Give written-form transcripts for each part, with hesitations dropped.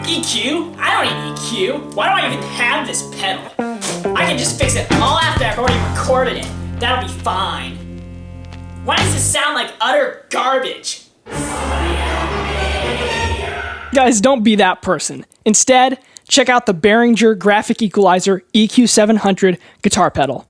EQ? I don't need EQ. Why do I even have this pedal? I can just fix it all after I've already recorded it. That'll be fine. Why does this sound like utter garbage? Guys, don't be that person. Instead, check out the Behringer Graphic Equalizer EQ700 guitar pedal.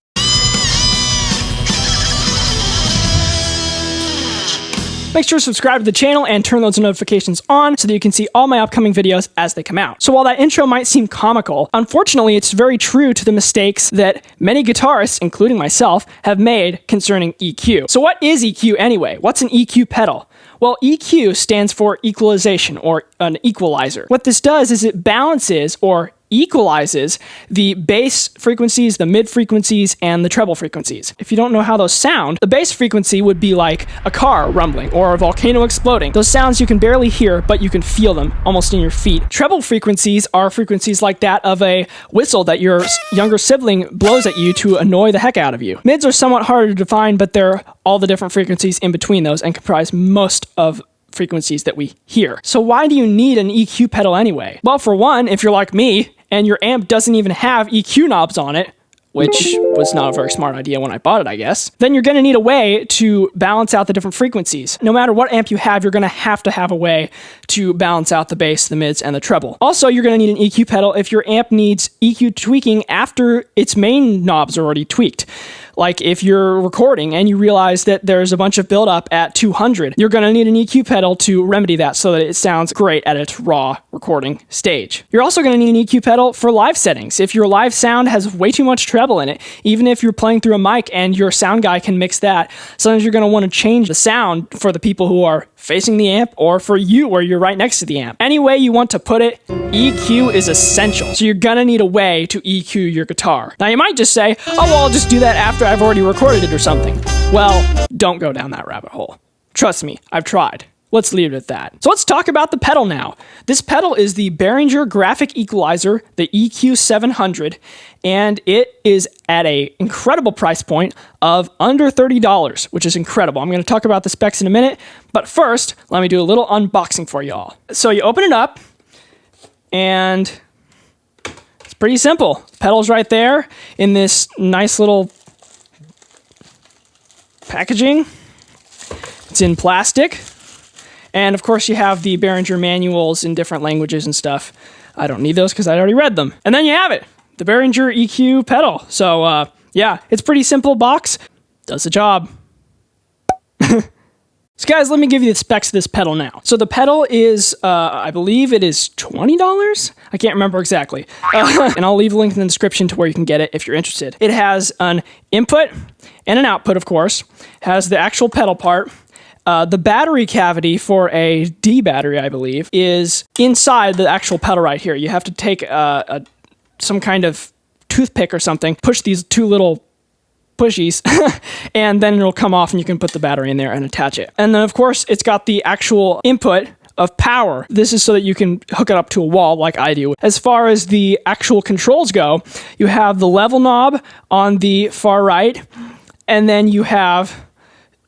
Make sure to subscribe to the channel and turn those notifications on so that you can see all my upcoming videos as they come out. So while that intro might seem comical, unfortunately it's very true to the mistakes that many guitarists, including myself, have made concerning EQ. So what is EQ anyway? What's an EQ pedal? Well, EQ stands for equalization, or an equalizer. What this does is it balances or equalizes the bass frequencies, the mid frequencies, and the treble frequencies. If you don't know how those sound, the bass frequency would be like a car rumbling or a volcano exploding. Those sounds you can barely hear, but you can feel them almost in your feet. Treble frequencies are frequencies like that of a whistle that your younger sibling blows at you to annoy the heck out of you. Mids are somewhat harder to define, but they're all the different frequencies in between those and comprise most of frequencies that we hear. So why do you need an EQ pedal anyway? Well, for one, if you're like me, and your amp doesn't even have EQ knobs on it, which was not a very smart idea when I bought it, I guess, then you're going to need a way to balance out the different frequencies. No matter what amp you have, you're going to have a way to balance out the bass, the mids, and the treble. Also, you're going to need an EQ pedal if your amp needs EQ tweaking after its main knobs are already tweaked. Like if you're recording and you realize that there's a bunch of buildup at 200, you're going to need an EQ pedal to remedy that so that it sounds great at its raw recording stage. You're also going to need an EQ pedal for live settings. If your live sound has way too much treble in it, even if you're playing through a mic and your sound guy can mix that, sometimes you're going to want to change the sound for the people who are facing the amp or for you where you're right next to the amp. Any way you want to put it, EQ is essential. So you're gonna need a way to EQ your guitar. Now you might just say, oh well, I'll just do that after I've already recorded it or something. Well, don't go down that rabbit hole. Trust me, I've tried. Let's leave it at that. So let's talk about the pedal now. This pedal is the Behringer Graphic Equalizer, the EQ700, and it is at an incredible price point of under $30, which is incredible. I'm going to talk about the specs in a minute, but first, let me do a little unboxing for y'all. So you open it up, and it's pretty simple. The pedal's right there in this nice little packaging. It's in plastic. And of course you have the Behringer manuals in different languages and stuff. I don't need those because I already read them. And then you have it, the Behringer EQ pedal. So yeah, it's a pretty simple box. Does the job. So guys, let me give you the specs of this pedal now. So the pedal is, I believe it is $20? I can't remember exactly. And I'll leave a link in the description to where you can get it if you're interested. It has an input and an output, of course. It has the actual pedal part. The battery cavity for a D battery, I believe, is inside the actual pedal right here. You have to take some kind of toothpick or something, push these two little pushies, and then it'll come off and you can put the battery in there and attach it. And then, of course, it's got the actual input of power. This is so that you can hook it up to a wall like I do. As far as the actual controls go, you have the level knob on the far right, and then you have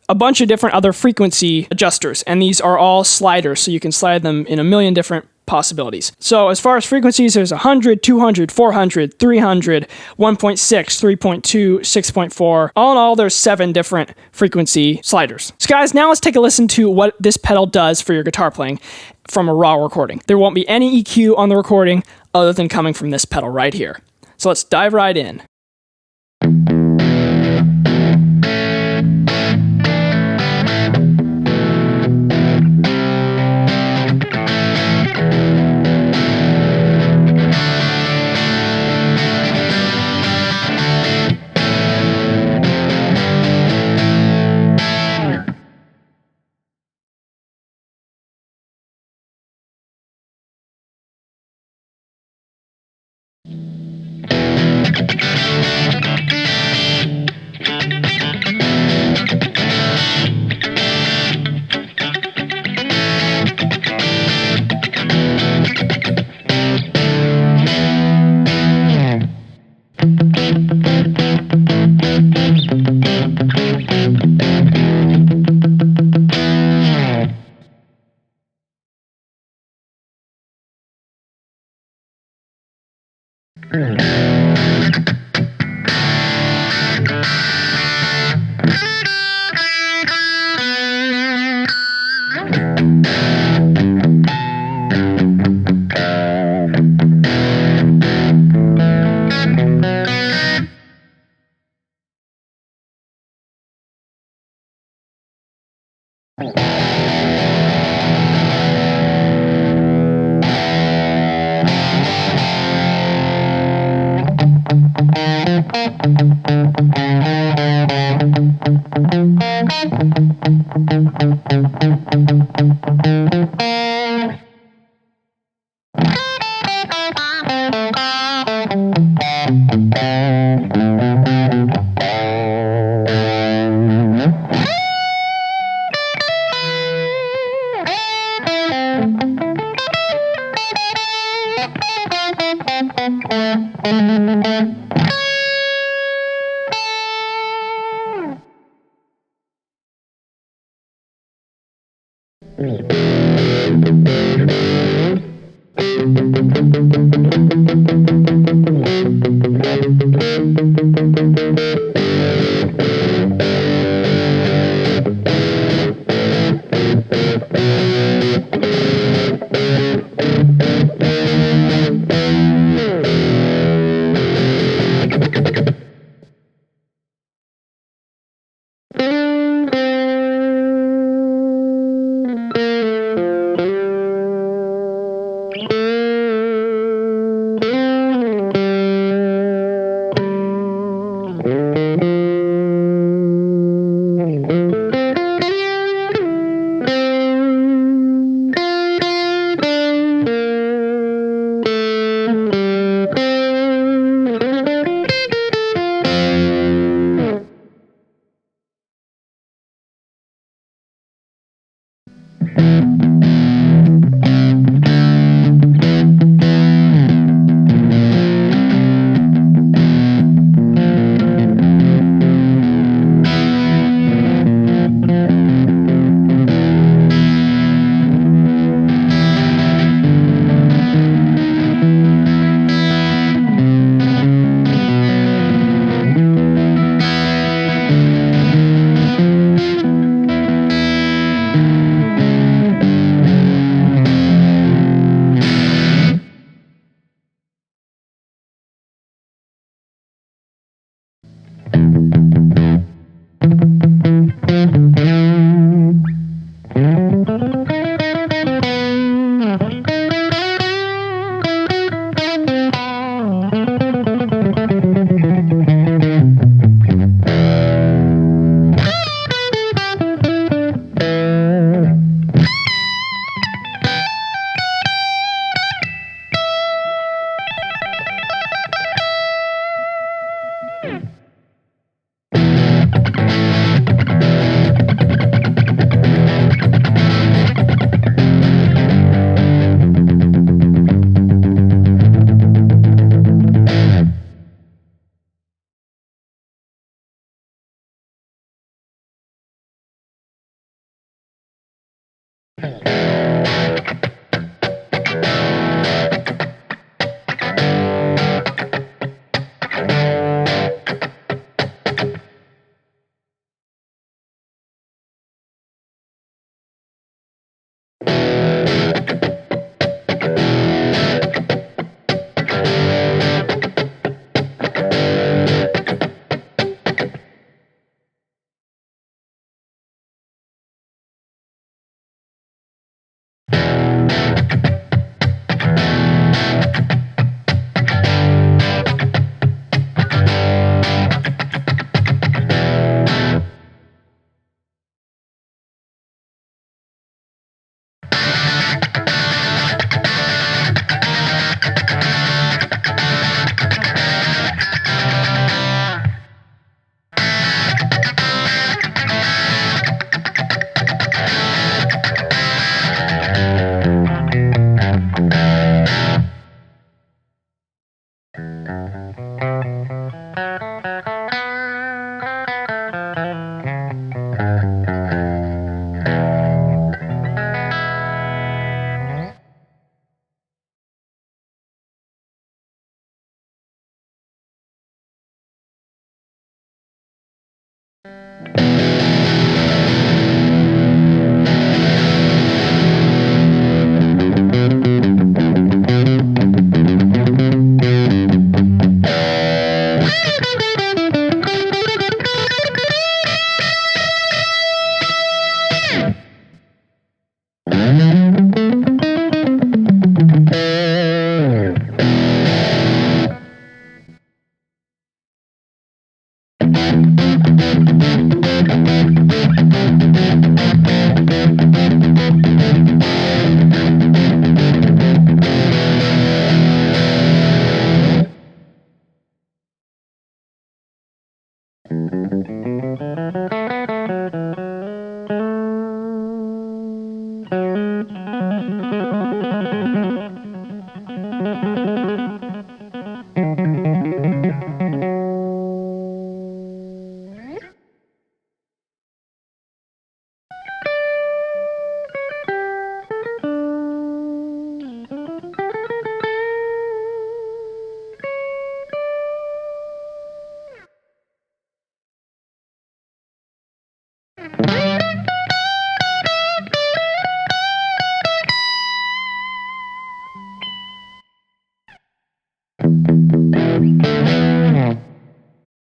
a bunch of different other frequency adjusters, and these are all sliders, so you can slide them in a million different possibilities. So as far as frequencies, there's 100, 200, 400, 300, 1.6, 3.2, 6.4. All in all, there's 7 different frequency sliders. So guys, now let's take a listen to what this pedal does for your guitar playing from a raw recording. There won't be any EQ on the recording other than coming from this pedal right here. So let's dive right in.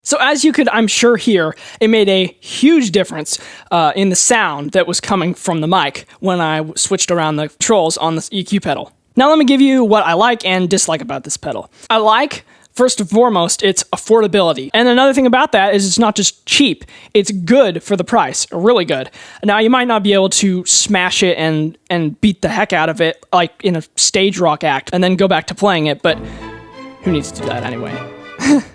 So as you could, I'm sure, hear, it made a huge difference in the sound that was coming from the mic when I switched around the controls on the EQ pedal. Now let me give you what I like and dislike about this pedal. I like, first and foremost, its affordability. And another thing about that is it's not just cheap, it's good for the price, really good. Now you might not be able to smash it and beat the heck out of it like in a stage rock act and then go back to playing it, but who needs to do that anyway?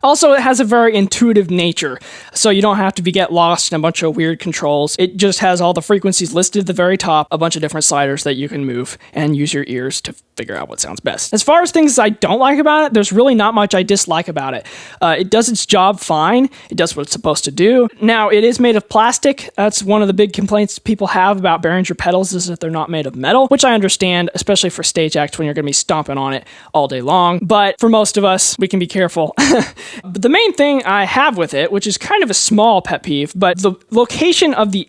Also, it has a very intuitive nature, so you don't have to get lost in a bunch of weird controls. It just has all the frequencies listed at the very top, a bunch of different sliders that you can move and use your ears to figure out what sounds best. As far as things I don't like about it, there's really not much I dislike about it. It does its job fine. It does what it's supposed to do. Now, it is made of plastic. That's one of the big complaints people have about Behringer pedals is that they're not made of metal, which I understand, especially for stage acts when you're going to be stomping on it all day long. But for most of us, we can be careful. But the main thing I have with it, which is kind of a small pet peeve, but the location of the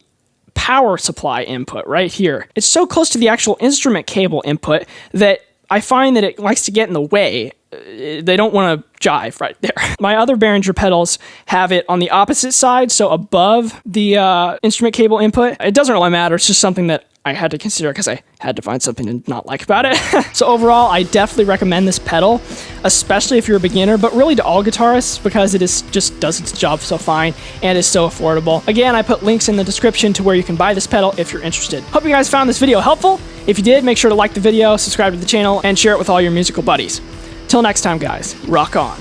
power supply input right here, it's so close to the actual instrument cable input that I find that it likes to get in the way. They don't want to jive right there. My other Behringer pedals have it on the opposite side, so above the instrument cable input. It doesn't really matter, it's just something that I had to consider because I had to find something to not like about it. So overall, I definitely recommend this pedal, especially if you're a beginner, but really to all guitarists because it is just does its job so fine and is so affordable. Again, I put links in the description to where you can buy this pedal if you're interested. Hope you guys found this video helpful. If you did, make sure to like the video, subscribe to the channel, and share it with all your musical buddies. Till next time, guys, rock on,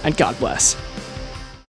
and God bless.